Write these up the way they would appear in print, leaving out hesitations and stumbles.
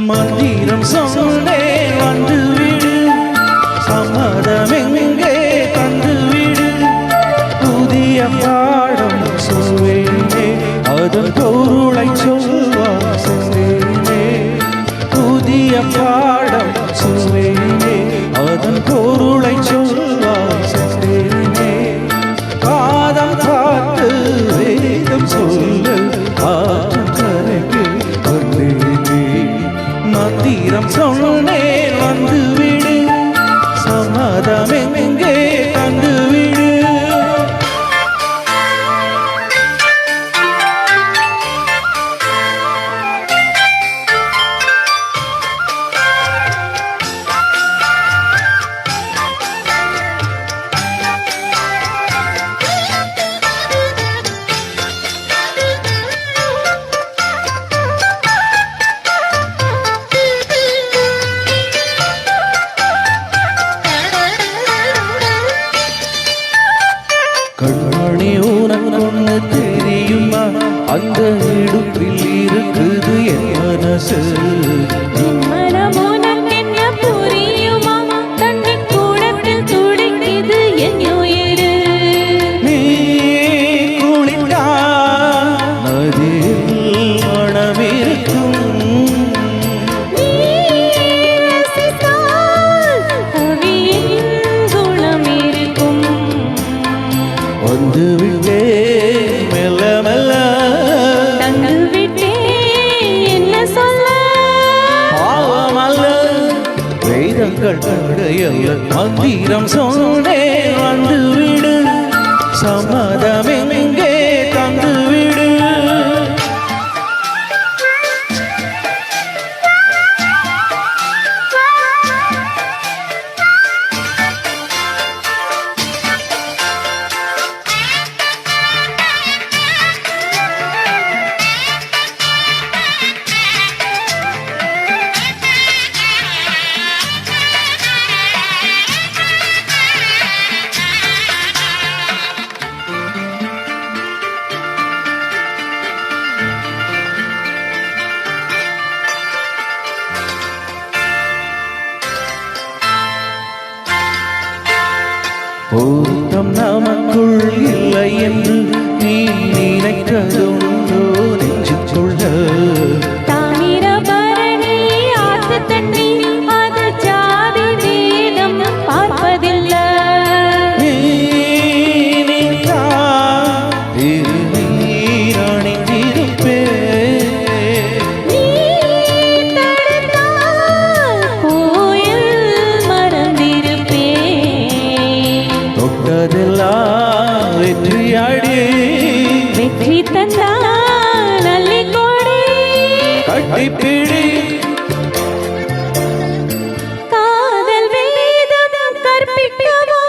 மந்திரம் சொன்னே வந்து விடு, சம்மதமெங்கே தந்து விடு. புதிய பாடம் சொல்வேனே, அதன் பொருளை சொல்வார் சென்றேனே. புதிய பாடம் சொல்வேனே, அதன் பொருளை சொல்வார் சென்றேனே. காதம் காத்து வேதம் சொல்ல ஆற்றும் கரைக்கு வந்தேனே. மந்திரம் சொன்னேன் வந்து விடு, சம்மதமெங்கே தந்து விடு. கண்மணி உனக்கொன்னு தெரியுமா, அந்த இடுப்பில் இருக்குது என் மனசு. நீ குளித்தா நதியில் மனமிருக்கும், வந்து விட்டே மெல்ல மெல்ல தந்து விட்டேன் என்ன சொல்ல. பாவமல்ல வேதங்கள் தடையல்ல, மந்திரம் சொன்னே வந்து விடு, சம்மதமெங்கே தந்து விடு. பொருத்தம் நமக்குள் இல்லை என்று நீ நினைத்ததுண்டோ நெஞ்சுக்குள்ள. தாமிரபரணி ஆத்து தண்ணி அது ஜாதி வேதம் பார்ப்பதில்லை. வெற்றியாடி வெற்றி தந்தால் நல்லி கோடி கட்டிப்பிடி. காதல் வேதம் கற்பிக்கவா,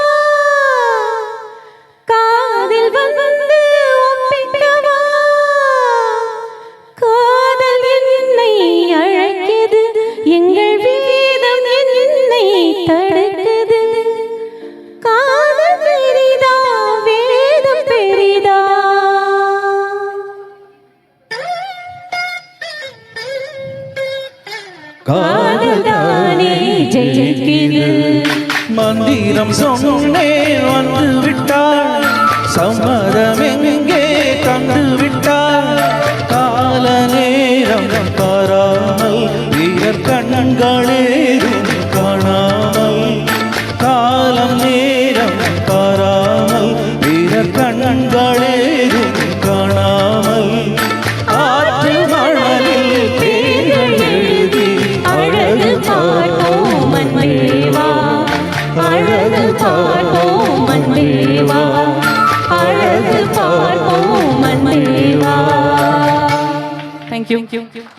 காதில் வந்து ஒப்பிக்கவா. காதல் என்னை அழைக்குது, எங்கள் வேதம் என்னை தடுக்குது. காதல் பெரிதா வேதம் பெரிதா, காதல்தானே ஜெயிக்குது. மந்திரம் சொன்னே வந்து விட்டாள், சம்மதமெங்கே தந்து விட்டாள். கால நேரம் காராமல் வீரர் கண்களேதும் காணாமல், காலம் நேரம் காராமல் வீரர் கண்களேதும் காணாமல். ஆற்று மணலில் பேர்கள் எழுதி அழகு பாட்டோம் மன்மேவா, அழகு பாட்டோம் மன்மேவா, அழகு பாட்டோம் மன்மேவா. Thank you.